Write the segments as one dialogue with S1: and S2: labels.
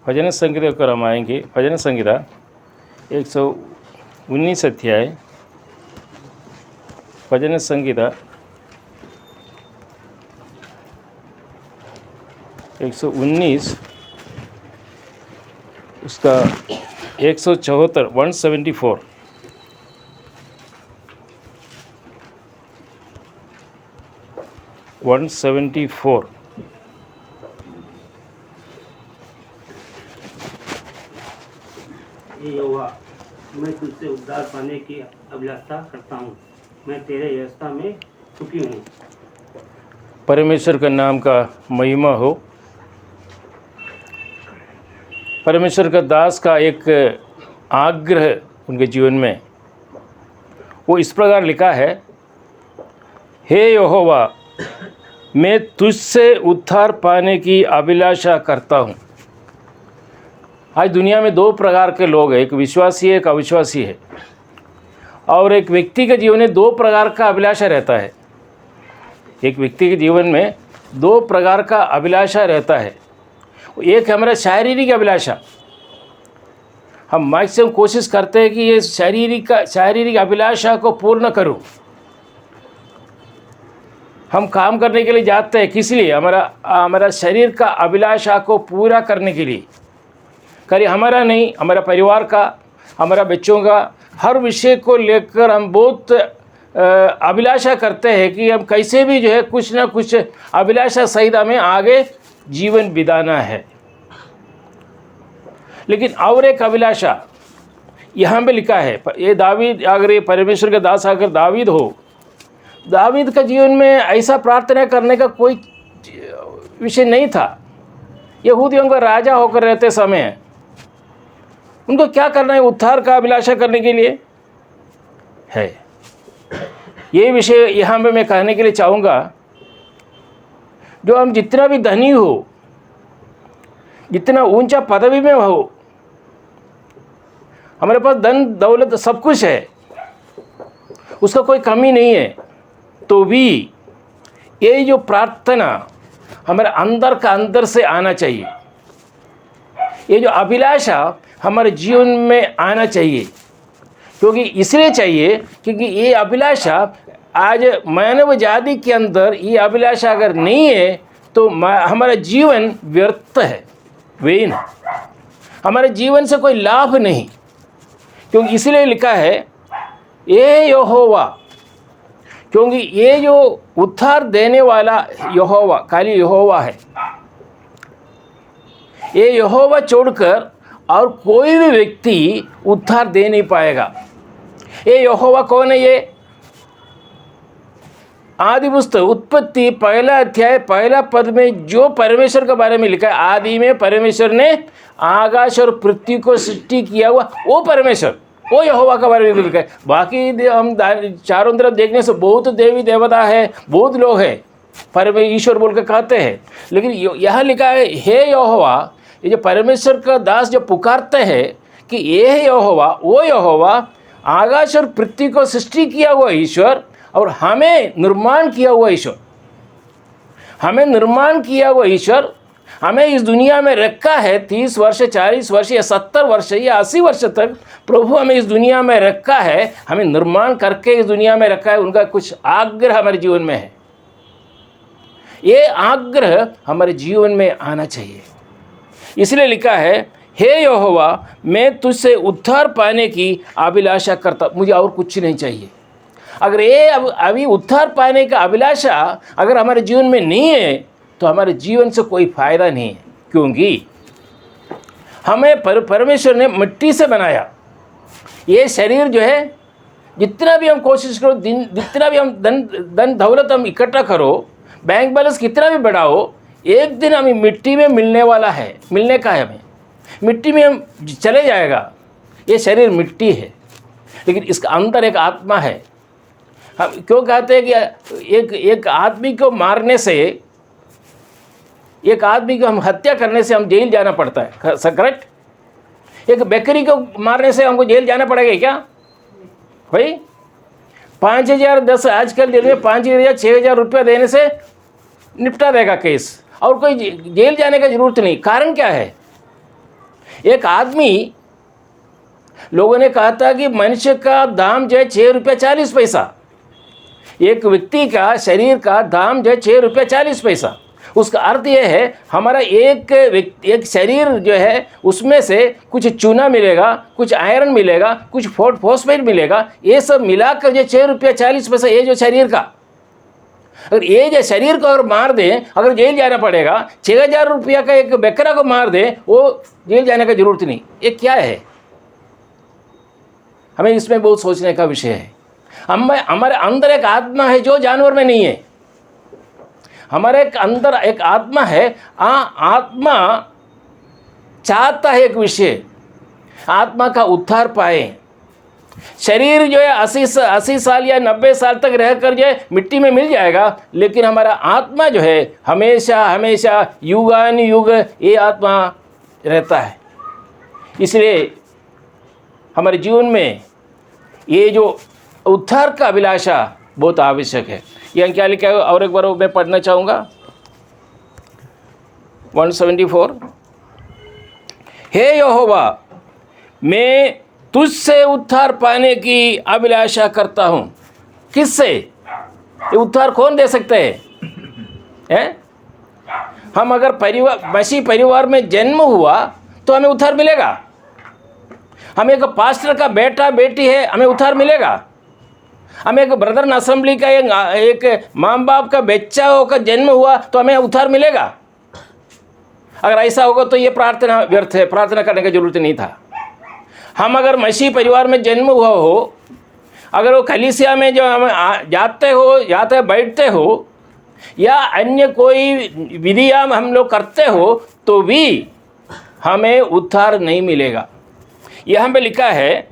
S1: भजन संहिता को हम आएंगे। भजन संहिता 119 अध्याय, भजन संहिता 119 उसका 174 174 174
S2: यहोवा, मैं तुझसे उद्धार पाने की अभिलाषा करता हूँ, मैं तेरे व्यवस्था में सुखी हूँ।
S1: परमेश्वर का नाम का महिमा हो। परमेश्वर का दास का एक आग्रह उनके जीवन में, वो इस प्रकार लिखा है, हे यहोवा, मैं तुझसे उद्धार पाने की अभिलाषा करता हूँ। आज दुनिया में दो प्रकार के लोग हैं, एक विश्वासी है, एक अविश्वासी है। और एक व्यक्ति के जीवन में दो प्रकार का अभिलाषा रहता है। एक व्यक्ति के जीवन में दो प्रकार का अभिलाषा रहता है। एक हमारा शारीरिक अभिलाषा, हम मैक्सिमम कोशिश करते हैं कि ये शारीरिक अभिलाषा को पूर्ण करूं। हम काम करने के लिए जाते हैं, किस लिए? हमारा शरीर का अभिलाषा को पूरा करने के लिए। कहीं हमारा नहीं, हमारा परिवार का, हमारा बच्चों का, हर विषय को लेकर हम बहुत अभिलाषा करते हैं कि हम कैसे भी जो है कुछ ना कुछ अभिलाषा सहित हमें आगे जीवन बिताना है। लेकिन और एक अभिलाषा यहाँ पे लिखा है, ये दावीद, अगर ये परमेश्वर के दास अगर दावीद हो, दावीद का जीवन में ऐसा प्रार्थना करने का कोई विषय नहीं था। यहूदियों का राजा होकर रहते समय उनको क्या करना है? उद्धार का अभिलाषा करने के लिए है। ये विषय यहाँ पे मैं कहने के लिए चाहूँगा, जो हम जितना भी धनी हो, जितना ऊंचा पदवी में हो, हमारे पास धन दौलत सब कुछ है, उसका कोई कमी नहीं है, तो भी ये जो प्रार्थना हमारे अंदर का अंदर से आना चाहिए। ये जो अभिलाषा हमारे जीवन में आना चाहिए। क्योंकि इसलिए चाहिए क्योंकि ये अभिलाषा आज मानव जाति के अंदर ये अभिलाषा अगर नहीं है तो हमारा जीवन व्यर्थ है, वेन, हमारे जीवन से कोई लाभ नहीं। क्योंकि इसलिए लिखा है, ये यहोवा, क्योंकि ये जो उद्धार देने वाला यहोवा खाली यहोवा है। ये यहोवा छोड़कर और कोई भी व्यक्ति उद्धार दे नहीं पाएगा। ये यहोवा कौन है? ये आदि पुस्तक उत्पत्ति पहला अध्याय पहला पद में जो परमेश्वर के बारे में लिखा है, आदि में परमेश्वर ने आकाश और पृथ्वी को सृष्टि किया हुआ वो परमेश्वर, वो यहोवा के बारे में लिखा है। बाकी हम चारों तरफ देखने से बहुत देवी देवता है, बहुत लोग हैं, परमेश्वर ईश्वर बोल के कहते हैं, लेकिन यहाँ लिखा है, हे यहोवा। ये जो परमेश्वर का दास जो पुकारते हैं कि ये है यहोवा, वो यहोवा आकाश और पृथ्वी को सृष्टि किया हुआ ईश्वर और हमें निर्माण किया हुआ ईश्वर, हमें निर्माण किया हुआ ईश्वर, हमें इस दुनिया में रखा है 30 वर्ष 40 वर्ष या 70 वर्ष या 80 वर्ष तक प्रभु हमें इस दुनिया में रखा है, हमें निर्माण करके इस दुनिया में रखा है। उनका कुछ आग्रह हमारे जीवन में है। ये आग्रह हमारे जीवन में आना चाहिए। इसलिए लिखा है, हे यहोवा, मैं तुझसे उद्धार पाने की अभिलाषा करता, मुझे और कुछ नहीं चाहिए। अगर ये अभी उद्धार पाने का अभिलाषा अगर हमारे जीवन में नहीं है तो हमारे जीवन से कोई फायदा नहीं है। क्योंकि हमें परमेश्वर ने मिट्टी से बनाया। ये शरीर जो है, जितना भी हम कोशिश करो, जितना भी हम धन दौलत हम इकट्ठा करो, बैंक बैलेंस कितना भी बढ़ाओ, एक दिन हमें मिट्टी में मिलने वाला है, मिलने का है। हमें मिट्टी में हम चले जाएगा। ये शरीर मिट्टी है, लेकिन इसका अंदर एक आत्मा है। हम क्यों कहते हैं कि एक आदमी को मारने से, एक आदमी को हम हत्या करने से हम जेल जाना पड़ता है, करेक्ट? एक बकरी को मारने से हमको जेल जाना पड़ेगा क्या भाई? 5,000 10 आजकल दिन में 5,000 6,000 रुपया देने से निपटा देगा केस, और कोई जेल जाने का जरूरत नहीं। कारण क्या है? एक आदमी, लोगों ने कहा था कि मनुष्य का दाम जो है 6 रुपया 40 पैसा, एक व्यक्ति का शरीर का दाम जो है 6 रुपया 40 पैसा। उसका अर्थ यह है हमारा एक शरीर जो है उसमें से कुछ चूना मिलेगा, कुछ आयरन मिलेगा, कुछ फॉस्फेट मिलेगा, ये सब मिलाकर जो 6 रुपया 40 पैसा ये जो शरीर का, अगर ये जो शरीर को अगर मार दें, अगर जेल जाना पड़ेगा, 6,000 रुपया का एक बकरा को मार दें, वो जेल जाने का जरूरत नहीं। ये क्या है? हमें इसमें बहुत सोचने का विषय है। हमारे अंदर एक आत्मा है जो जानवर में नहीं है। हमारे अंदर एक आत्मा है, आत्मा चाहता है एक विषय, आत्मा का उद्धार पाए। शरीर जो है 80 साल या 90 साल तक रहकर जो है मिट्टी में मिल जाएगा, लेकिन हमारा आत्मा जो है हमेशा हमेशा युगानुयुग ये आत्मा रहता है। इसलिए हमारे जीवन में ये जो उद्धार का अभिलाषा बहुत आवश्यक है। यहाँ क्या लिखा है और एक बार मैं पढ़ना चाहूँगा 174। हे यहोवा, मैं तुझसे उद्धार पाने की अभिलाषा करता हूँ। किससे? ये उद्धार कौन दे सकते हैं? हम अगर मसीह परिवार में जन्म हुआ तो हमें उद्धार मिलेगा। हम एक पास्टर का बेटा बेटी है, हमें उद्धार मिलेगा। हमें एक ब्रदर असेंबली का एक माँ बाप का बच्चा होकर जन्म हुआ तो हमें उद्धार मिलेगा। अगर ऐसा होगा तो ये प्रार्थना व्यर्थ है, प्रार्थना करने की जरूरत नहीं था। हम अगर मसीह परिवार में जन्म हुआ हो, अगर वो कलीसिया में जो हम जाते बैठते हो या अन्य कोई विधियाँ हम लोग करते हो तो भी हमें उद्धार नहीं मिलेगा। यहाँ पे लिखा है,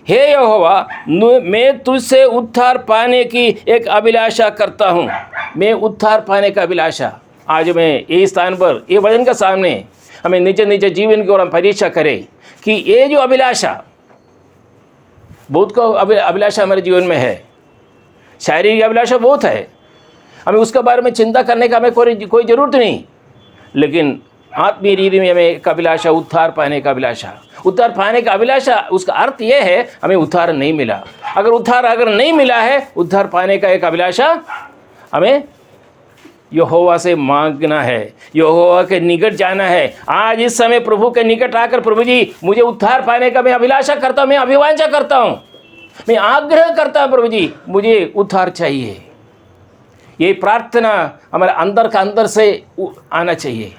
S1: हे यहोवा, मैं तुझसे उद्धार पाने की एक अभिलाषा करता हूँ। मैं उद्धार पाने का अभिलाषा, आज मैं ये स्थान पर ये वचन के सामने हमें निज निज जीवन की ओर हम परीक्षा करें कि ये जो अभिलाषा, बहुत को अभिलाषा हमारे जीवन में है। शारीरिक अभिलाषा बहुत है, हमें उसके बारे में चिंता करने का हमें कोई ज़रूरत नहीं, लेकिन आत्मीय रीति में हमें एक अभिलाषा, उद्धार पाने का अभिलाषा। उद्धार पाने का अभिलाषा, उसका अर्थ यह है हमें उद्धार नहीं मिला। अगर उद्धार नहीं मिला है, उद्धार पाने का एक अभिलाषा हमें यहोवा से मांगना है, यहोवा के निकट जाना है। आज इस समय प्रभु के निकट आकर, प्रभु जी मुझे उद्धार पाने का मैं अभिलाषा करता हूँ, मैं अभिवांछा करता हूँ, मैं आग्रह करता हूँ, प्रभु जी मुझे उद्धार चाहिए। ये प्रार्थना हमारे अंदर का अंदर से आना चाहिए,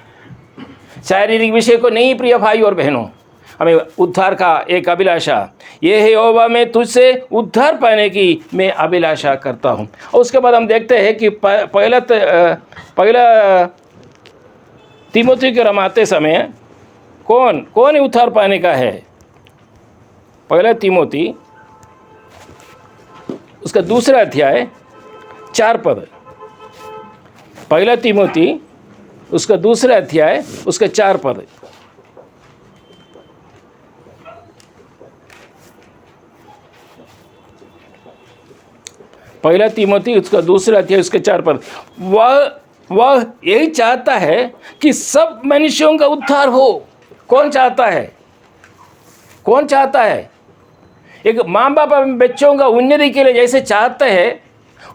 S1: शारीरिक विषय को नहीं। प्रिय भाई और बहनों, हमें उद्धार का एक अभिलाषा, ये है यहोवा, मैं तुझसे उद्धार पाने की मैं अभिलाषा करता हूँ। और उसके बाद हम देखते हैं कि पहला तीमुथी के रमाते समय कौन उद्धार पाने का है? पहला तीमुथी उसका 2 अध्याय 4 पद। पहला तीमुथी उसका 2 अध्याय उसका 4 पद। पहला तीमुथी उसका 2 अध्याय उसके 4 पद। वह यही चाहता है कि सब मनुष्यों का उद्धार हो। कौन चाहता है? कौन चाहता है? एक माँ बाप बच्चों का उन्नति के लिए जैसे चाहते हैं,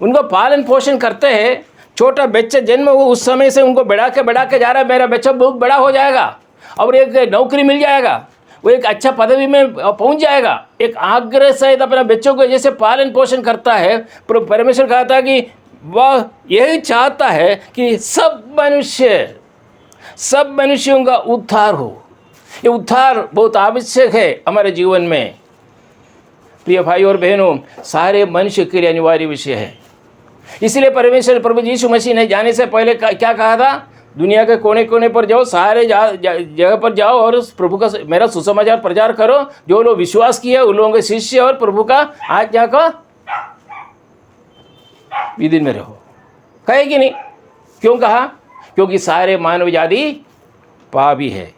S1: उनको पालन पोषण करते हैं। छोटा बच्चा जन्म हो उस समय से उनको बढ़ा के जा रहा है, मेरा बच्चा बहुत बड़ा हो जाएगा और एक नौकरी मिल जाएगा, वो एक अच्छा पदवी में पहुंच जाएगा। एक आग्रह सहित अपने बच्चों को जैसे पालन पोषण करता है, परमेश्वर कहता है कि वह यही चाहता है कि सब मनुष्यों का उद्धार हो। ये उद्धार बहुत आवश्यक है हमारे जीवन में। प्रिय भाई और बहनों, सारे मनुष्य के लिए अनिवार्य विषय है। इसलिए परमेश्वर प्रभु यीशु मसीह ने जाने से पहले क्या कहा था? दुनिया के कोने कोने पर जाओ, सारे जगह पर जाओ और प्रभु का मेरा सुसमाचार प्रचार करो। जो लोग विश्वास किए उन लोगों के शिष्य और प्रभु का आज्ञा का विधि में रहो। कहे कि नहीं? क्यों कहा? क्योंकि सारे मानव जाति पापी है।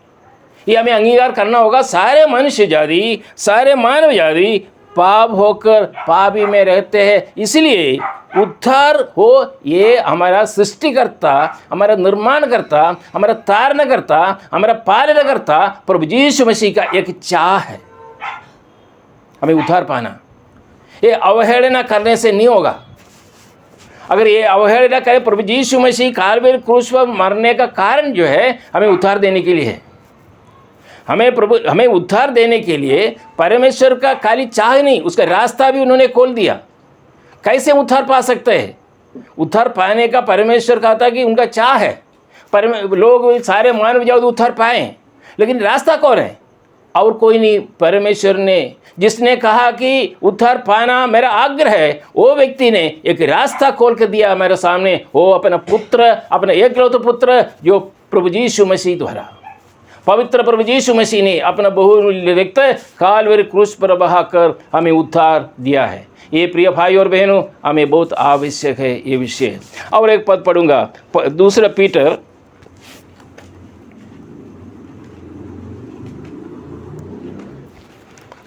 S1: ये हमें अंगीकार करना होगा। सारे मनुष्य जाति, सारे मानव जाति पाप होकर पापी में रहते हैं। इसलिए उद्धार हो, ये हमारा सृष्टिकर्ता, हमारा निर्माणकर्ता, हमारा तारणकर्ता, हमारा पालनकर्ता प्रभु यीशु मसीह का एक चाह है हमें उद्धार पाना। ये अवहेलना करने से नहीं होगा। अगर ये अवहेलना करें, प्रभु यीशु मसीह कालवरी क्रूस पर मरने का कारण जो है हमें उद्धार देने के लिए है। हमें उद्धार देने के लिए परमेश्वर का खाली चाह नहीं, उसका रास्ता भी उन्होंने खोल दिया। कैसे उद्धार पा सकते हैं? उद्धार पाने का परमेश्वर कहता कि उनका चाह है, लोग सारे मानव जाओ तो उद्धार पाएं, लेकिन रास्ता कौन है? और कोई नहीं, परमेश्वर ने, जिसने कहा कि उद्धार पाना मेरा आग्रह है, वो व्यक्ति ने एक रास्ता खोल कर दिया मेरे सामने। वो अपना पुत्र, अपना एकलौता पुत्र जो प्रभु यीशु मसीह द्वारा, पवित्र प्रभु यीशु मसीह ने अपना बहुमूल्य रक्त कालवरी क्रूस पर बहाकर हमें उद्धार दिया है। ये प्रिय भाई और बहनों, हमें बहुत आवश्यक है ये विषय। और एक पद पढ़ूंगा, दूसरा पीटर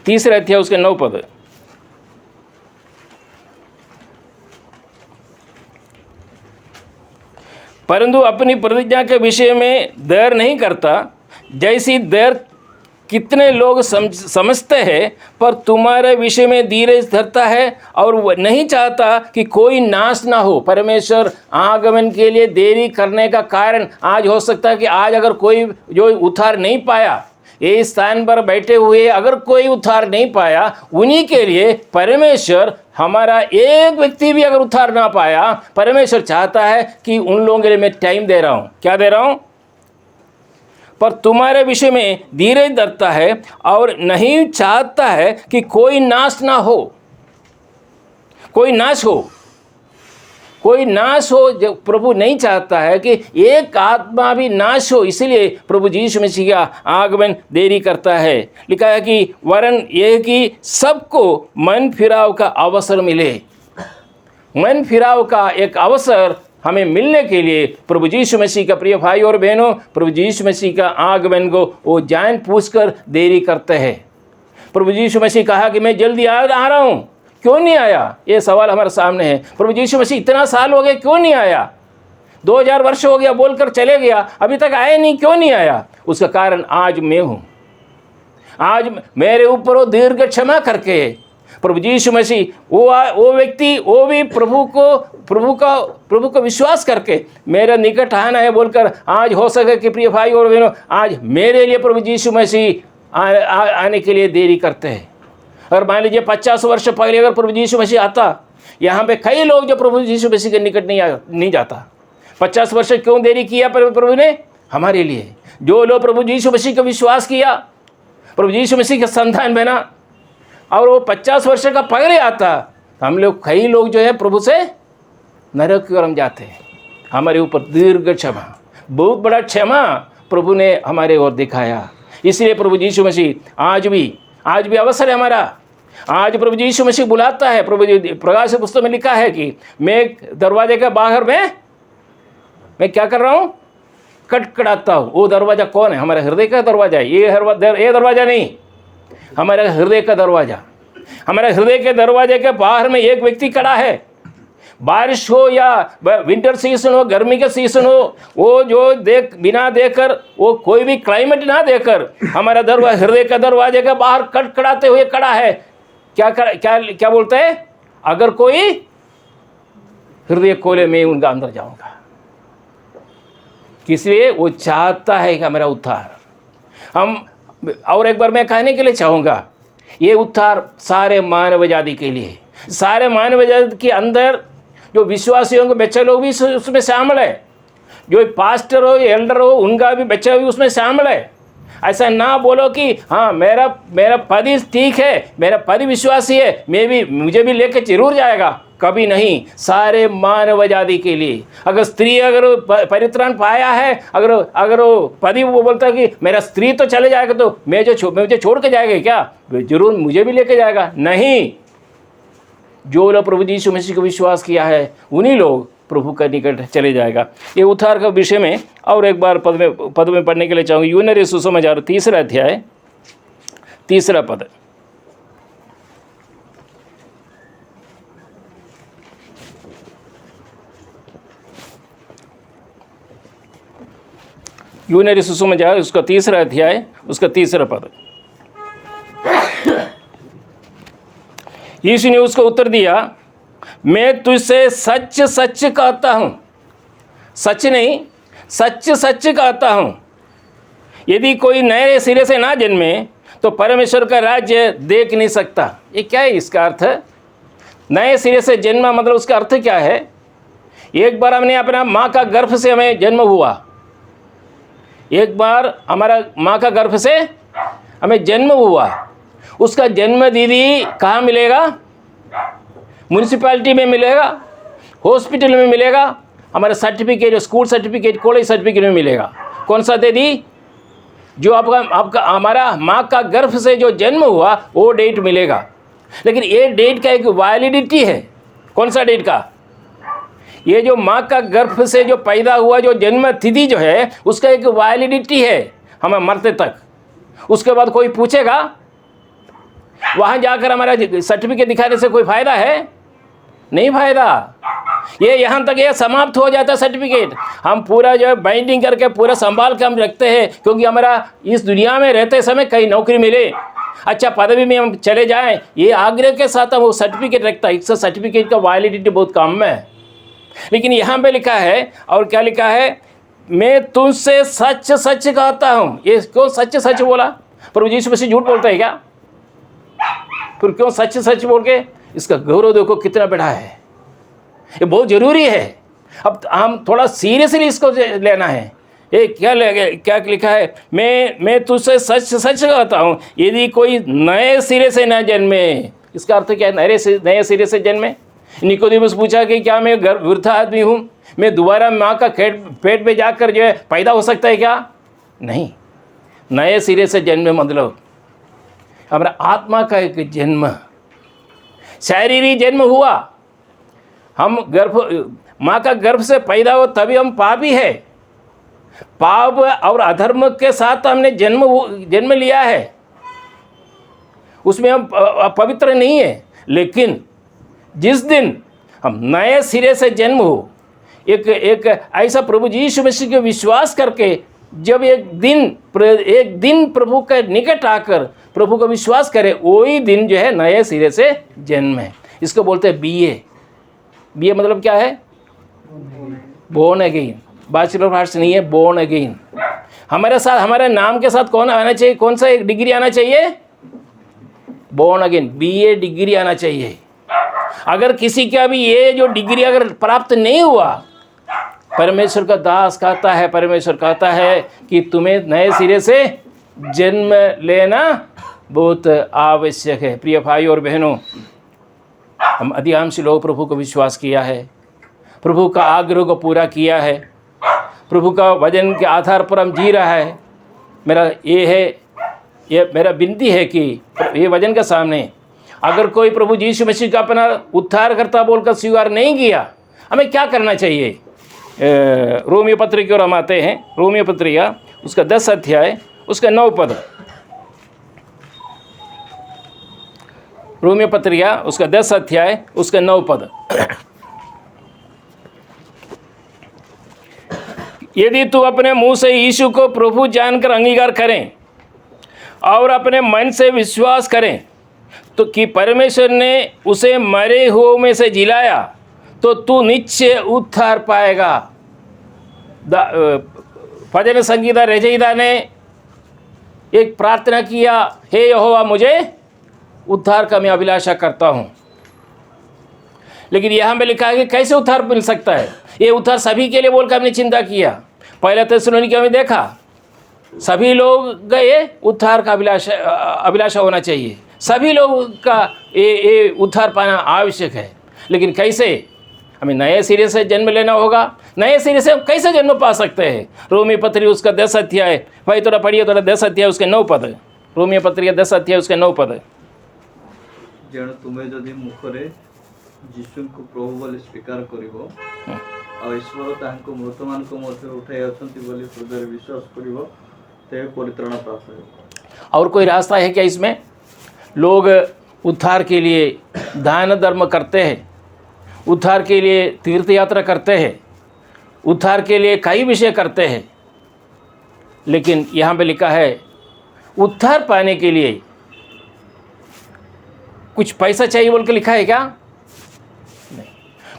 S1: 3 अध्याय उसके 9 पद। परंतु अपनी प्रतिज्ञा के विषय में देर नहीं करता, जैसी देर कितने लोग समझते हैं, पर तुम्हारे विषय में धीरज धरता है और वह नहीं चाहता कि कोई नाश ना हो। परमेश्वर आगमन के लिए देरी करने का कारण आज हो सकता है कि आज अगर कोई जो उद्धार नहीं पाया, ये स्थान पर बैठे हुए अगर कोई उद्धार नहीं पाया, उन्हीं के लिए परमेश्वर, हमारा एक व्यक्ति भी अगर उद्धार ना पाया, परमेश्वर चाहता है कि उन लोगों के लिए मैं टाइम दे रहा हूँ। क्या दे रहा हूँ? पर तुम्हारे विषय में धीरज धरता है और नहीं चाहता है कि कोई नाश ना हो, कोई नाश हो, कोई नाश हो। जो प्रभु नहीं चाहता है कि एक आत्मा भी नाश हो, इसलिए प्रभु यीशु मसीह का आगमन देरी करता है। लिखा है कि वरन यह कि सबको मन फिराव का अवसर मिले। मन फिराव का एक अवसर हमें मिलने के लिए प्रभु यीशु मसीह का, प्रिय भाई और बहनों, प्रभु यीशु मसीह का आगमन को वो जान पूछकर देरी करते हैं। प्रभु यीशु मसीह कहा कि मैं जल्दी आ रहा हूँ, क्यों नहीं आया? ये सवाल हमारे सामने है। प्रभु यीशु मसीह इतना साल हो गए, क्यों नहीं आया? 2000 वर्ष हो गया बोलकर चले गया, अभी तक आया नहीं, क्यों नहीं आया? उसका कारण आज मैं हूँ। आज मेरे ऊपर वो दीर्घ क्षमा करके प्रभु यीशु मसीह, वो व्यक्ति, वो भी प्रभु को विश्वास करके मेरे निकट आना है बोलकर, आज हो सके कि प्रिय भाई और बहनों, आज मेरे लिए प्रभु यीशु मसीह आने के लिए देरी करते हैं। अगर मान लीजिए 50 वर्ष पहले अगर प्रभु यीशु मसीह आता, यहाँ पे कई लोग जो प्रभु यीशु मसीह के निकट नहीं जाता। 50 वर्ष क्यों देरी किया प्रभु ने? हमारे लिए। जो लोग प्रभु यीशु मसीह का विश्वास किया, प्रभु यीशु मसीह का संतान बना, और वो 50 वर्ष का पहले आता, हम लोग, कई लोग जो है प्रभु से नरक की ओर हम जाते हैं। हमारे ऊपर दीर्घ क्षमा, बहुत बड़ा क्षमा प्रभु ने हमारे ओर दिखाया। इसलिए प्रभु यीशु मसीह आज भी अवसर है हमारा। आज प्रभु यीशु मसीह बुलाता है। प्रभु प्रकाश पुस्तक में लिखा है कि मैं दरवाजे के बाहर मैं क्या कर रहा हूँ? खटखटाता हूँ। वो दरवाज़ा कौन है? हमारे हृदय का दरवाज़ा है। ये दरवाज़ा नहीं, हमारे हृदय का दरवाज़ा। हमारे हृदय के दरवाजे के बाहर में एक व्यक्ति खड़ा है। बारिश हो या विंटर सीजन हो, गर्मी का सीजन हो, वो जो बिना देखकर, वो कोई भी क्लाइमेट ना देखकर हमारा हृदय का दरवाजे के बाहर खटखटाते हुए खड़ा है। क्या बोलते हैं? अगर कोई हृदय खोले, मैं उनका अंदर जाऊंगा। इसलिए वो चाहता है कि हमारा उद्धार हम। और एक बार मैं कहने के लिए चाहूँगा, ये उद्धार सारे मानव जाति के लिए, सारे मानव जाति के अंदर जो विश्वासियों के बच्चे लोग भी उसमें शामिल है, जो पास्टर हो, एल्डर हो, उनका भी बच्चा भी उसमें शामिल है। ऐसा ना बोलो कि हाँ मेरा पति ठीक है, मेरा पति विश्वासी है, मुझे भी लेकर जरूर जाएगा। कभी नहीं, सारे मानव जाति के लिए। अगर स्त्री अगर परित्राण पाया है, अगर वो पति वो बोलता है कि मेरा स्त्री तो चले जाएगा, तो मुझे छोड़ के जाएगा क्या? जरूर मुझे भी लेके जाएगा। नहीं, जो लोग प्रभु यीशु मसीह को विश्वास किया है, उन्हीं लोग प्रभु का निकट चले जाएगा। ये उद्धार का विषय में और एक बार पद में पढ़ने के लिए चाहूँगी। यूहन्ना सुसमाचार 3 अध्याय 3 पद। यूनरी सुसमाचार उसका 3रा अध्याय उसका 3रा पद। यीशु ने उसको उत्तर दिया, मैं तुझसे सच सच कहता हूँ, सच नहीं सच सच कहता हूँ, यदि कोई नए सिरे से ना जन्मे तो परमेश्वर का राज्य देख नहीं सकता। ये क्या है इसका अर्थ? नए सिरे से जन्म मतलब उसका अर्थ क्या है? एक बार हमने अपना माँ का गर्भ से हमें जन्म हुआ, एक बार हमारा माँ का गर्भ से हमें जन्म हुआ, उसका जन्म दीदी कहाँ मिलेगा? म्यूनिसिपैलिटी में मिलेगा, हॉस्पिटल में मिलेगा, हमारा certificate, school certificate, college certificate में मिलेगा। कौन सा दीदी? जो आपका हमारा माँ का गर्भ से जो जन्म हुआ वो डेट मिलेगा। लेकिन ये डेट का एक वैलिडिटी है। कौन सा डेट का? ये जो माँ का गर्भ से जो पैदा हुआ जो जन्म तिथि जो है उसका एक वैलिडिटी है हमें मरते तक। उसके बाद कोई पूछेगा, वहाँ जाकर हमारा सर्टिफिकेट दिखाने से कोई फ़ायदा है? नहीं फ़ायदा। ये यहाँ तक ये समाप्त हो जाता है सर्टिफिकेट। हम पूरा जो है बाइंडिंग करके पूरा संभाल के हम रखते हैं, क्योंकि हमारा इस दुनिया में रहते समय कहीं नौकरी मिले, अच्छा पदवी में हम चले जाएं, ये आग्रह के साथ हम वो सर्टिफिकेट रखता है। इसका सर्टिफिकेट का वैलिडिटी बहुत कम है। लेकिन यहाँ पे लिखा है, और क्या लिखा है? मैं तुमसे सच सच कहता हूँ। ये क्यों सच सच बोला? प्रभु यीशु मसीह झूठ बोलता है क्या? फिर क्यों सच सच बोल के? इसका गौरव देखो कितना बड़ा है, ये बहुत ज़रूरी है। अब हम थोड़ा सीरियसली इसको लेना है। ये क्या लिखा है? मैं तुझसे सच सच कहता हूँ, यदि कोई नए सिरे से न जन्मे। इसका अर्थ क्या है? नए सिरे से जन्मे। निकोदेमुस पूछा कि क्या मैं वृद्ध आदमी हूँ, मैं दोबारा माँ का पेट में जाकर जो है पैदा हो सकता है क्या? नहीं। नए सिरे से जन्मे मतलब हमारा आत्मा का एक जन्म, शारीरिक जन्म हुआ। हम माँ का गर्भ से पैदा हो तभी हम पापी है। पाप और अधर्म के साथ हमने जन्म लिया है, उसमें हम पवित्र नहीं है। लेकिन जिस दिन हम नए सिरे से जन्म हो, एक ऐसा प्रभु यीशु मसीह के विश्वास करके जब एक दिन प्रभु के निकट आकर प्रभु का विश्वास करे, वही दिन जो है नए सिरे से जन्म है। इसको बोलते हैं बीए मतलब क्या है? Born again. Bachelor of arts नहीं है, बोर्न अगेन। हमारे साथ, हमारे नाम के साथ कौन आना चाहिए? कौन सा एक डिग्री आना चाहिए? बोर्न अगेन, बीए डिग्री आना चाहिए। अगर किसी का भी ये जो डिग्री अगर प्राप्त नहीं हुआ, परमेश्वर का दास कहता है, परमेश्वर कहता है कि तुम्हें नए सिरे से जन्म लेना बहुत आवश्यक है। प्रिय भाई और बहनों, हम अधिकांश लोग प्रभु को विश्वास किया है, प्रभु का आग्रह को पूरा किया है, प्रभु का वचन के आधार पर हम जी रहा है। मेरा विनती है कि ये वचन के सामने अगर कोई प्रभु यीशु मसीह का अपना उद्धारकर्ता बोलकर स्वीकार नहीं किया, हमें क्या करना चाहिए? रोमियो पत्री की ओर हम आते हैं। रोमियो पत्रिका उसका 10 अध्याय उसका 9 पद। रोमियो पत्रिका उसका 10 अध्याय उसका 9 पद। यदि तू अपने मुंह से यीशु को प्रभु जानकर अंगीकार करें और अपने मन से विश्वास करें तो कि परमेश्वर ने उसे मरे हुओं में से जिलाया, तो तू निश्चय उद्धार पाएगा। भजन संगीता रचयिता ने एक प्रार्थना किया, हे यहोवा मुझे उद्धार का मैं अभिलाषा करता हूँ। लेकिन यहाँ पे लिखा है कि कैसे उद्धार मिल सकता है? ये उद्धार सभी के लिए बोलकर हमने चिंता किया। पहले थिस्सलुनीकियों में देखा, सभी लोग गए, उद्धार का अभिलाषा होना चाहिए, सभी लोगों का ये उद्धार पाना आवश्यक है। लेकिन कैसे? हमें नए सिरे से जन्म लेना होगा। नए सिरे से हम कैसे जन्म पा सकते हैं? रोमियो पत्री उसका 10 अध्याय, भाई थोड़ा पढ़िए, थोड़ा 10 अध्याय उसके 9 पद। रोमियो पत्री 10 अध्याय उसके 9 पद।
S3: जेणु तुम्हें जदि मुखरे यीशु को प्रभु बोली स्वीकार करिवो और ईश्वर तांको मृतमान को मध्य उठाई अछंती बोली हृदय विश्वास करिवो, ते परित्राण प्राप्त होगा।
S1: और कोई रास्ता है क्या इसमें? लोग उद्धार के लिए दान धर्म करते हैं, उद्धार के लिए तीर्थ यात्रा करते हैं, उद्धार के लिए कई विषय करते हैं, लेकिन यहाँ पे लिखा है उद्धार पाने के लिए कुछ पैसा चाहिए बोल के लिखा है क्या? नहीं।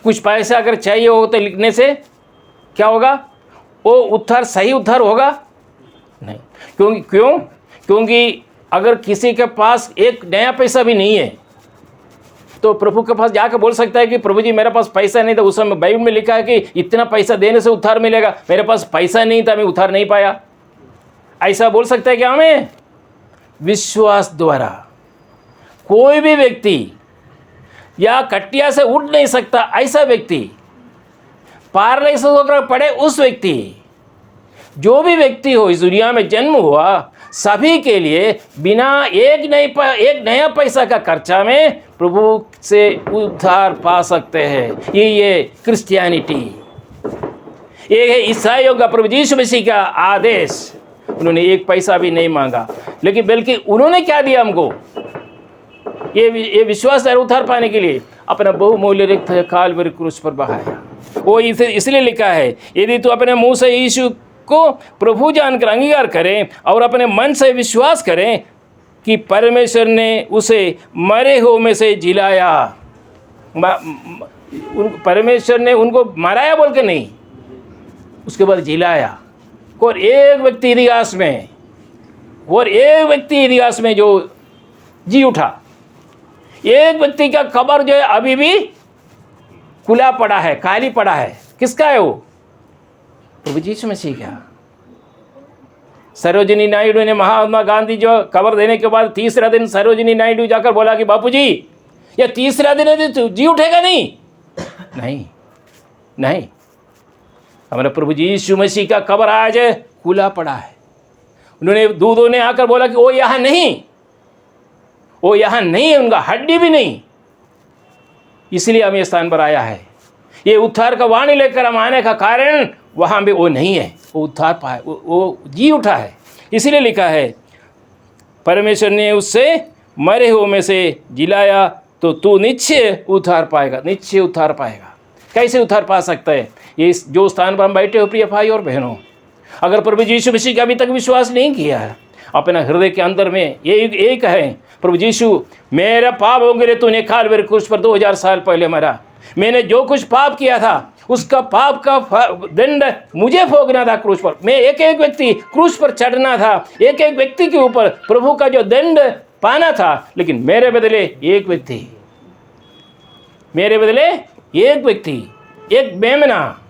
S1: कुछ पैसा अगर चाहिए हो तो लिखने से क्या होगा? वो उद्धार सही उद्धार होगा नहीं। क्योंकि अगर किसी के पास एक नया पैसा भी नहीं है तो प्रभु के पास जाकर बोल सकता है कि प्रभु जी मेरे पास पैसा नहीं था। उस समय बाइबल में लिखा है कि इतना पैसा देने से उद्धार मिलेगा। मेरे पास पैसा नहीं था, मैं उद्धार नहीं पाया। ऐसा बोल सकता है क्या हमें? विश्वास द्वारा कोई भी व्यक्ति या कटिया से उठ नहीं सकता ऐसा व्यक्ति, पैरालिसिस होकर पड़े उस व्यक्ति, जो भी व्यक्ति हो इस दुनिया में जन्म हुआ, सभी के लिए बिना एक नया पैसा का खर्चा में प्रभु से उद्धार पा सकते हैं। ये क्रिश्चियनिटी, ये है ईसाइयों का प्रभु यीशु मसीह का आदेश। उन्होंने एक पैसा भी नहीं मांगा, लेकिन बल्कि उन्होंने क्या दिया हमको? ये विश्वास है उद्धार पाने के लिए अपना बहुमूल्य रक्त कालवरी क्रूस पर बहाया। वो इसलिए लिखा है, यदि तू अपने मुंह से यीशु को प्रभु जानकर अंगीकार करें और अपने मन से विश्वास करें कि परमेश्वर ने उसे मरे हुए में से जिलाया। परमेश्वर ने उनको मराया बोल के नहीं, उसके बाद जिलाया। और एक व्यक्ति इतिहास में जो जी उठा, एक व्यक्ति का कब्र जो है अभी भी खुला पड़ा है, खाली पड़ा है। किसका है वो? प्रभु यीशु मसीह का। सरोजिनी नायडू ने महात्मा गांधी जो कब्र देने के बाद तीसरा दिन सरोजिनी नायडू जाकर बोला कि बापूजी ये तीसरा दिन है तो जी उठेगा नहीं। हमारे प्रभु यीशु मसीह का कब्र आज खुला पड़ा है। उन्होंने दूधों ने आकर बोला कि वो यहाँ नहीं है, उनका हड्डी भी नहीं, इसलिए हम ये स्थान पर आया है। ये उद्धार का वाणी लेकर हम आने का कारण वहाँ भी वो नहीं है, वो उद्धार पाए, वो जी उठा है। इसीलिए लिखा है परमेश्वर ने उससे मरे हुए में से जिलाया तो तू निश्चय उद्धार पाएगा। कैसे उद्धार पा सकता है? ये जो स्थान पर हम बैठे हो प्रिय भाई और बहनों, अगर प्रभु यीशु मसीह का अभी तक विश्वास नहीं किया है, अपना हृदय के अंदर में ये कहें, प्रभु यीशु मेरा पाप हो गए, तूने कालवरी क्रूस पर 2000 साल पहले मरा। मैंने जो कुछ पाप किया था उसका पाप का दंड मुझे भोगना था क्रूस पर। मैं एक व्यक्ति क्रूस पर चढ़ना था, एक व्यक्ति के ऊपर प्रभु का जो दंड पाना था, लेकिन मेरे बदले एक व्यक्ति, एक मेमना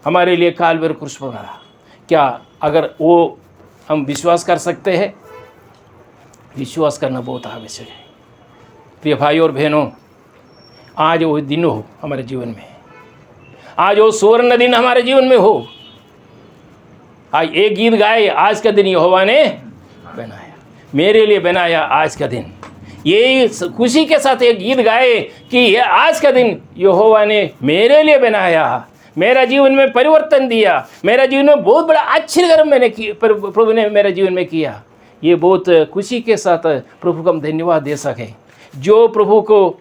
S1: हमारे लिए कालवरी क्रूस पर मरा। क्या अगर वो हम विश्वास कर सकते हैं? विश्वास करना बहुत आवश्यक है प्रिय भाई और बहनों। आज वो दिन हो हमारे जीवन में, आज वो सुवर्ण दिन हमारे जीवन में हो। आज एक गीत गाए, आज का दिन यहोवा ने बनाया, मेरे लिए बनाया आज का दिन। ये खुशी के साथ एक गीत गाए कि ये आज का दिन यहोवा ने मेरे लिए बनाया, मेरा जीवन में परिवर्तन दिया, मेरा जीवन में बहुत बड़ा आश्चर्य मैंने प्रभु ने मेरे जीवन में किया। ये बहुत खुशी के साथ प्रभु को हम धन्यवाद दे सकें जो प्रभु को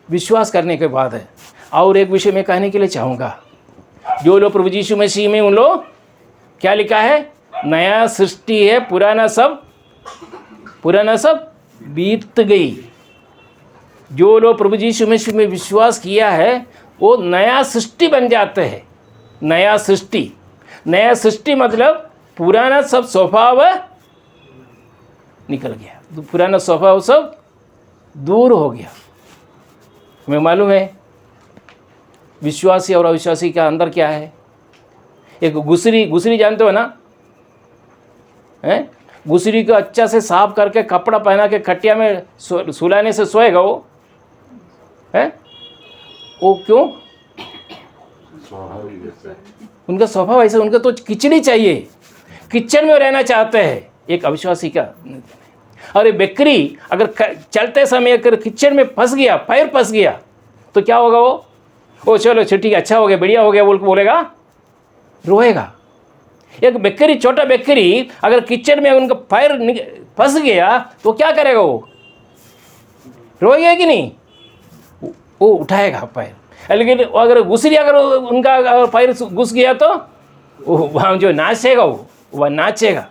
S1: विश्वास करने के बाद है। और एक विषय मैं कहने के लिए चाहूँगा, जो लोग प्रभु यीशु मसीह में, उन लोग क्या लिखा है? नया सृष्टि है, पुराना सब बीत गई। जो लोग प्रभु यीशु मसीह में विश्वास किया है वो नया सृष्टि बन जाते हैं। नया सृष्टि मतलब पुराना सब स्वभाव निकल गया, पुराना स्वभाव सब दूर हो गया। हमें मालूम है विश्वासी और अविश्वासी का अंदर क्या है। एक गुसरी जानते हो ना? हैं? गुसरी को अच्छा से साफ करके कपड़ा पहना के खटिया में सुलाने से सोएगा वो? है वो क्यों? उनका स्वभाव ऐसा, उनका तो किचड़ी चाहिए, किचन में रहना चाहते हैं। एक अविश्वासी का। और बकरी अगर चलते समय अगर किचन में फंस गया, पैर फंस गया तो क्या होगा? वो चलो ठीक है, अच्छा हो गया, बढ़िया हो गया बोलेगा, रोएगा। एक बकरी, छोटा बकरी अगर किचन में उनका पैर फंस गया तो क्या करेगा? वो रोएगा कि नहीं? वो उठाएगा पैर। लेकिन अगर गुसरी, अगर उनका पैर घुस गया तो वहाँ जो नाचेगा वह नाचेगा।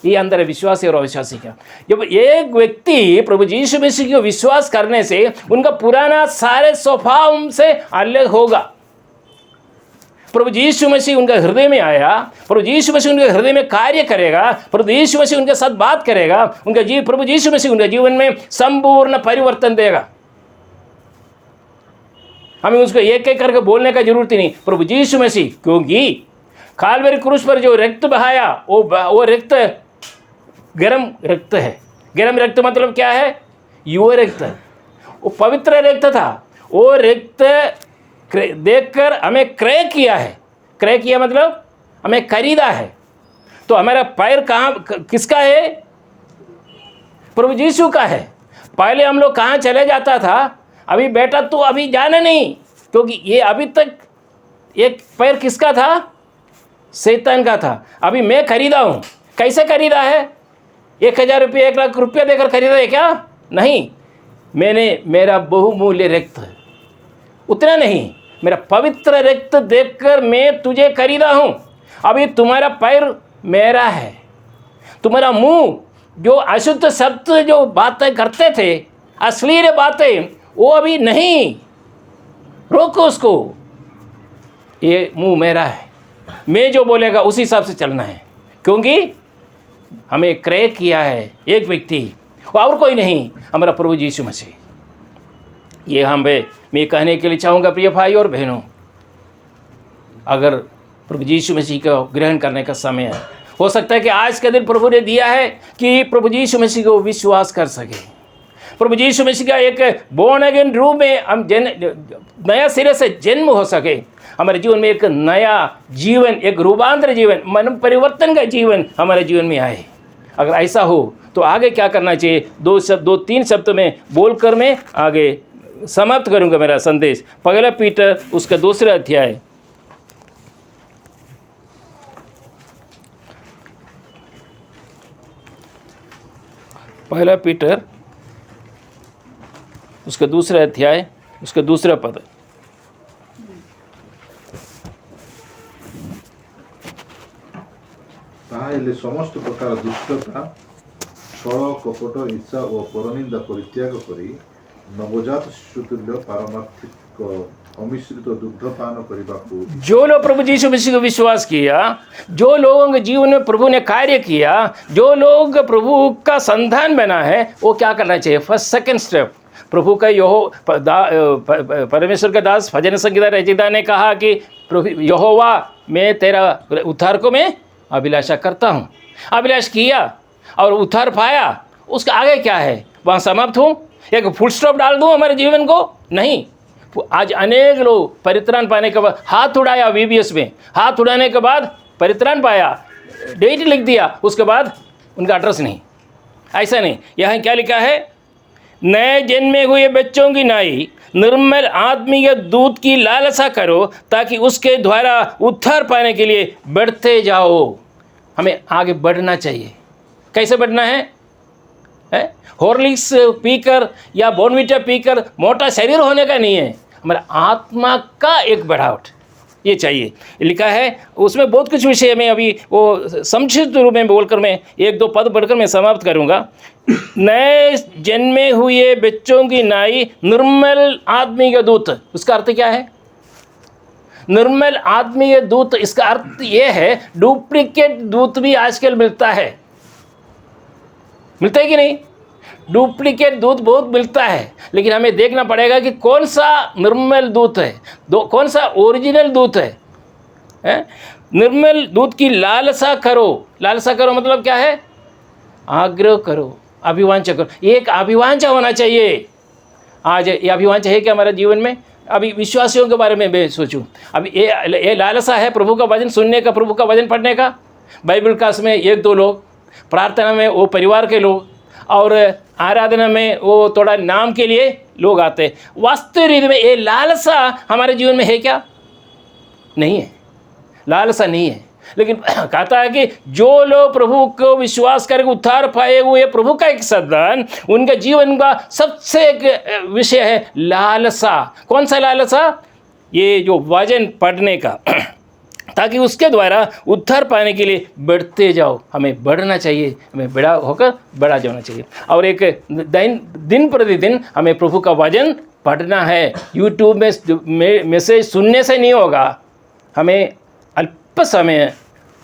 S1: ये अंदर विश्वासी और अविश्वासी का। जब एक व्यक्ति प्रभु यीशु मसीह को विश्वास करने से उनका पुराना सारे स्वभाव से अलग होगा। प्रभु यीशु मसीह उनके हृदय में आया, प्रभु यीशु मसीह उनके हृदय में कार्य करेगा, प्रभु यीशु मसीह उनके साथ बात करेगा, प्रभु यीशु मसीह उनके जीवन में संपूर्ण परिवर्तन देगा। हमें उसको एक एक करके बोलने का जरूरत ही नहीं। प्रभु यीशु मसीह, क्योंकि काल्वरी क्रूस पर जो रक्त बहाया वो रक्त गरम रक्त है। गरम रक्त मतलब क्या है? युवा रक्त, वो पवित्र रक्त था। वो रक्त देखकर हमें क्रय किया है। क्रय किया मतलब हमें खरीदा है। तो हमारा पैर कहाँ किसका है? प्रभु यीशु का है। पहले हम लोग कहाँ चले जाता था, अभी बेटा तो अभी जाना नहीं, क्योंकि ये अभी तक एक पैर किसका था? शैतान का था। अभी मैं खरीदा हूँ। कैसे खरीदा है? 1000 रुपये 1 लाख रुपया देकर खरीदा है क्या? नहीं, मैंने मेरा बहुमूल्य रक्त, उतना नहीं, मेरा पवित्र रक्त देखकर मैं तुझे खरीदा हूँ। अभी तुम्हारा पैर मेरा है, तुम्हारा मुंह जो अशुद्ध शब्द जो बातें करते थे, अश्लील बातें, वो अभी नहीं, रोको उसको। ये मुंह मेरा है, मैं जो बोलेगा उसी हिसाब से चलना है, क्योंकि हमें क्रय किया है एक व्यक्ति, और कोई नहीं, हमारा प्रभु यीशु मसीह। ये मैं कहने के लिए चाहूँगा प्रिय भाई और बहनों, अगर प्रभु यीशु मसीह को ग्रहण करने का समय है, हो सकता है कि आज के दिन प्रभु ने दिया है कि प्रभु यीशु मसीह को विश्वास कर सके। प्रभु यीशु मसीह का एक बोर्न अगेन रूप में हम नया सिरे से जन्म हो सके, हमारे जीवन में एक नया जीवन, एक रूपांतर जीवन, मन परिवर्तन का जीवन हमारे जीवन में आए। अगर ऐसा हो तो आगे क्या करना चाहिए? 2-3 शब्द में बोलकर मैं आगे समाप्त करूंगा मेरा संदेश। 1 पीटर उसका 2 अध्याय, पहला पीटर उसका 2 अध्याय उसका 2 पद।
S4: ताहाइले समस्त प्रकार दुष्टता छल कपट ईर्षा और परनिंदा परित्याग करी नवजात शिशुतुल्य पारमार्थिक अमिश्रित दुग्धपान करने।
S1: जो लोग प्रभु यीशु मसीह को विश्वास किया, जो लोगों के जीवन में प्रभु ने कार्य किया, जो लोग प्रभु का संतान बना है, वो क्या करना चाहिए? फर्स्ट सेकंड स्टेप, प्रभु का परमेश्वर का दास भजन संगीता रचिता ने कहा कि प्रभु यहोवा मैं तेरा उद्धार को मैं अभिलाषा करता हूँ। अभिलाष किया और उद्धार पाया, उसका आगे क्या है? वहाँ समाप्त हूँ, एक फुल स्टॉप डाल दूँ हमारे जीवन को? नहीं। आज अनेक लोग परित्राण पाने के बाद हाथ उड़ाया, VBS में हाथ उड़ाने के बाद परित्राण पाया, डेट लिख दिया, उसके बाद उनका एड्रेस नहीं। ऐसा नहीं, यहाँ क्या लिखा है? नए जन्मे हुए बच्चों की नाई निर्मल आत्मीय दूध की लालसा करो, ताकि उसके द्वारा उद्धार पाने के लिए बढ़ते जाओ। हमें आगे बढ़ना चाहिए। कैसे बढ़ना है? हॉर्लिक्स पीकर या बॉर्नविटा पीकर मोटा शरीर होने का नहीं है, हमारा आत्मा का एक बढ़ावट ये चाहिए। लिखा है उसमें बहुत कुछ विषय में, अभी वो संक्षिप्त रूप में बोलकर मैं 1-2 पद पढ़कर मैं समाप्त करूँगा। नए जन्मे हुए बच्चों की नाई निर्मल आत्मीय दूत, उसका अर्थ क्या है? निर्मल आत्मीय दूत, इसका अर्थ ये है डुप्लीकेट दूत भी आजकल मिलता है कि नहीं? डुप्लीकेट दूध बहुत मिलता है, लेकिन हमें देखना पड़ेगा कि कौन सा निर्मल दूध है, कौन सा ओरिजिनल दूध है? निर्मल दूध की लालसा करो। लालसा करो मतलब क्या है? आग्रह करो, अभिवांछा करो। एक अभिवांछा होना चाहिए। आज ये अभिवांछा है कि हमारे जीवन में? अभी विश्वासियों के बारे में मैं सोचूं, अभी ये लालसा है प्रभु का वचन सुनने का, प्रभु का वचन पढ़ने का। बाइबल क्लास में 1-2 लोग, प्रार्थना में वो परिवार के लोग, और आराधना में वो थोड़ा नाम के लिए लोग आते। वास्तविक में ये लालसा हमारे जीवन में है क्या? नहीं है, लालसा नहीं है। लेकिन कहता है कि जो लोग प्रभु को विश्वास करके उद्धार पाए हुए प्रभु का एक संतान, उनके जीवन का सबसे एक विषय है लालसा। कौन सा लालसा? ये जो वचन पढ़ने का, ताकि उसके द्वारा उद्धार पाने के लिए बढ़ते जाओ। हमें बढ़ना चाहिए, हमें बड़ा होकर बड़ा जाना चाहिए। और एक दिन प्रतिदिन हमें प्रभु का वचन पढ़ना है। यूट्यूब में मैसेज सुनने से नहीं होगा। हमें अल्प समय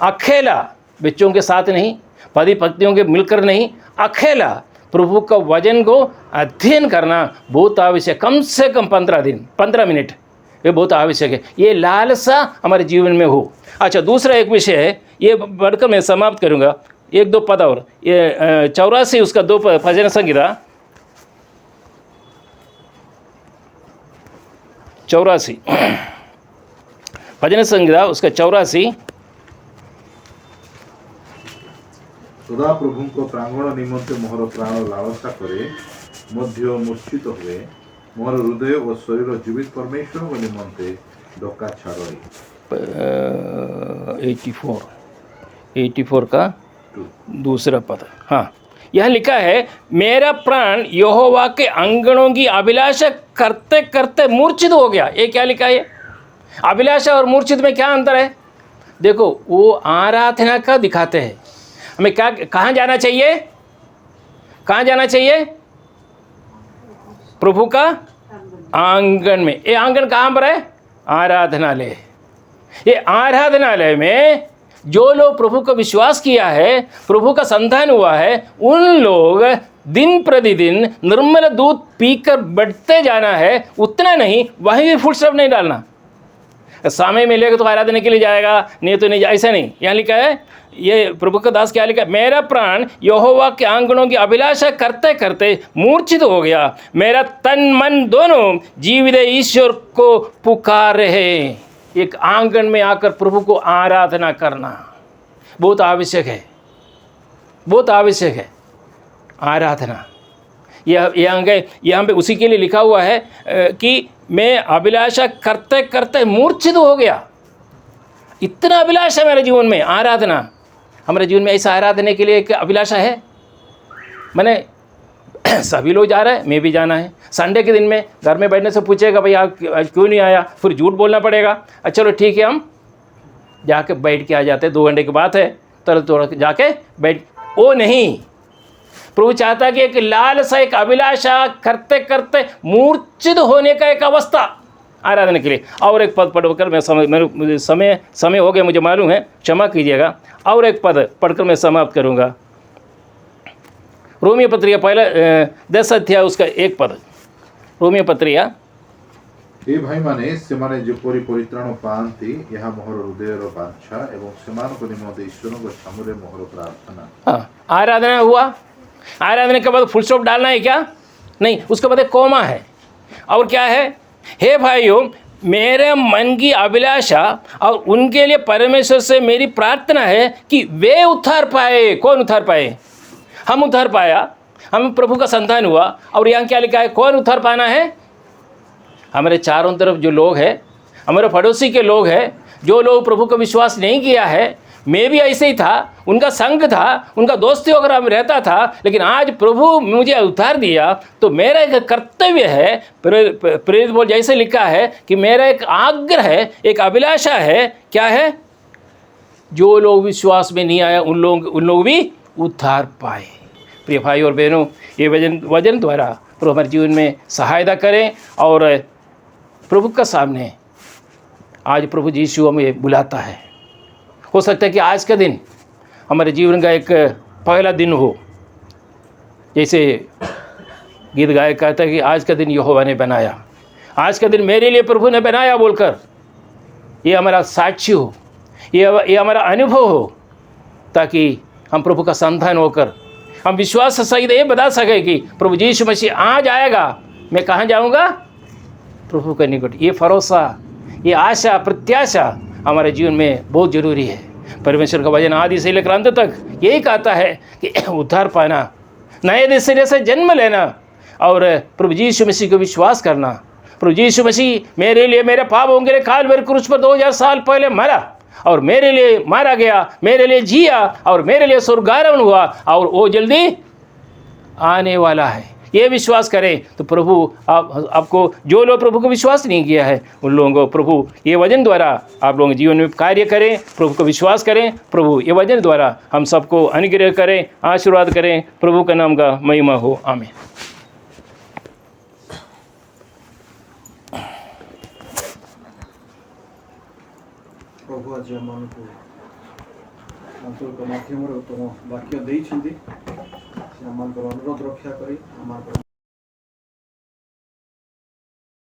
S1: अकेला, बच्चों के साथ नहीं, पति पत्नियों के मिलकर नहीं, अकेला प्रभु का वचन को अध्ययन करना बहुत आवश्यक। कम से कम 15 मिनट ये बहुत आवश्यक है। ये लालसा हमारे जीवन में हो। अच्छा, दूसरा एक विषय है, ये बढ़कर मैं समाप्त करूँगा। 1-2 पद और ये 84 उसका 2 भजन संगीता 84 भजन संगीता उसका 84।
S4: सदा प्रभु प्रांगण निमंते मोहर प्राण लालसा करे मध्य मूर्छित हुए मोहर हृदय और शरीर जीवित परमेश्वर को निमंते डोका छाड़े।
S1: 84 का दूसरा पद। हाँ, यह लिखा है, मेरा प्राण यहोवा के अंगनों की अभिलाषा करते करते मूर्छित हो गया। ये क्या लिखा है? अभिलाषा और मूर्छित में क्या अंतर है? देखो, वो आराधना का दिखाते हैं। हमें क्या, कहाँ जाना चाहिए? कहाँ जाना चाहिए? प्रभु का आंगन में। ये आंगन कहाँ पर है? आराधनालय। ये आराधनालय में जो लोग प्रभु का विश्वास किया है, प्रभु का संतान हुआ है, उन लोग दिन प्रतिदिन निर्मल दूध पीकर बढ़ते जाना है। उतना नहीं, वहीं भी फुल स्टॉप नहीं डालना। समय मिलेगा तो आराधना के लिए जाएगा, नहीं तो नहीं, ऐसा नहीं। यहाँ लिखा है, ये प्रभु का दास क्या लिखा है? मेरा प्राण यहोवा के आंगनों की अभिलाषा करते करते मूर्छित हो गया। मेरा तन मन दोनों जीवित ईश्वर को पुकार रहे। एक आंगन में आकर प्रभु को आराधना करना बहुत आवश्यक है, बहुत आवश्यक है। आराधना यह अंग है। यहाँ पे उसी के लिए लिखा हुआ है कि मैं अभिलाषा करते करते मूर्छित हो गया। इतना अभिलाषा मेरे जीवन में आराधना। हमारे जीवन में ऐसा आराधना के लिए एक अभिलाषा है। मैंने सभी लोग जा रहे हैं, मैं भी जाना है। संडे के दिन में घर में बैठने से पूछेगा, भाई आप क्यों नहीं आया? फिर झूठ बोलना पड़ेगा। चलो ठीक है, हम जाके बैठ के आ जाते हैं। 2 घंटे की बात है, थोड़ा जाके बैठ। वो नहीं, प्रभु चाहता कि एक लालसा, एक अभिलाषा करते करते मूर्छित होने का एक अवस्था आराधना के लिए। और एक पद पढ़कर मैं समय हो गया, मुझे मालूम है, क्षमा कीजिएगा। और एक पद पढ़कर मैं समाप्त करूँगा। रोमियो पत्रिका पहला 10 अध्याय उसका 1 पद। रोमियो पत्रिका।
S4: ए भाई माने सेमाने जेपरि परित्राण पाआंती यह मोहर हृदयर बांछा एवं सेमान को निमंते ईश्वर को सामने मोहर प्रार्थना।
S1: हाँ, आराधना हुआ। आराधना के बाद फुल स्टॉप डालना है क्या? नहीं, उसके बाद एक कोमा है। और क्या है? हे भाइयों, मेरे मन की अभिलाषा और उनके लिए परमेश्वर से मेरी प्रार्थना है कि वे उद्धार पाए। कौन उद्धार पाए? हम उद्धार पाया, हम प्रभु का संतान हुआ। और यहाँ क्या लिखा है? कौन उद्धार पाना है? हमारे चारों तरफ जो लोग हैं, हमारे पड़ोसी के लोग हैं, जो लोग प्रभु का विश्वास नहीं किया है। मैं भी ऐसे ही था, उनका संग था, उनका दोस्ती वगैरह में रहता था। लेकिन आज प्रभु मुझे उद्धार दिया, तो मेरा एक कर्तव्य है। प्रेरित बोल जैसे लिखा है कि मेरा एक आग्रह है, एक अभिलाषा है। क्या है? जो लोग विश्वास में नहीं आया, उन लोग भी उद्धार पाए। प्रिय भाई और बहनों, ये वचन द्वारा प्रभु हमारे जीवन में सहायता करें। और प्रभु का सामने आज प्रभु यीशु हमें बुलाता है। हो सकता है कि आज का दिन हमारे जीवन का एक पहला दिन हो। जैसे गीत गायक कहता है कि आज का दिन यहोवा ने बनाया, आज का दिन मेरे लिए प्रभु ने बनाया बोलकर ये हमारा साक्षी हो, ये हमारा अनुभव हो, ताकि हम प्रभु का संतान होकर हम विश्वास सहित ये बता सके कि प्रभु यीशु मसीह आज आएगा, मैं कहाँ जाऊँगा? प्रभु के निकट। ये भरोसा, ये आशा, प्रत्याशा हमारे जीवन में बहुत ज़रूरी है। परमेश्वर का वचन आदि से लेकर अंत तक यही कहता है कि उद्धार पाना, नए सिरे से जन्म लेना और प्रभु यीशु मसीह को विश्वास करना। प्रभु यीशु मसीह मेरे लिए, मेरे पापों के लिए कालवरी क्रूस पर 2000 साल पहले मरा और मेरे लिए मारा गया, मेरे लिए जिया और मेरे लिए स्वर्गारोहण हुआ और वो जल्दी आने वाला है। ये विश्वास करें तो प्रभु आपको, जो लोग प्रभु को विश्वास नहीं किया है उन लोगों को प्रभु ये वचन द्वारा आप लोगों के जीवन में कार्य करें, प्रभु को विश्वास करें। प्रभु ये वचन द्वारा हम सबको अनुग्रह करें, आशीर्वाद करें। प्रभु का नाम का महिमा हो। आमीन।
S5: प्रभु आज आमको आंतरिक माध्यम उत्तम वाक्य देइछन्ति से आमको अनुरोध रक्षा करी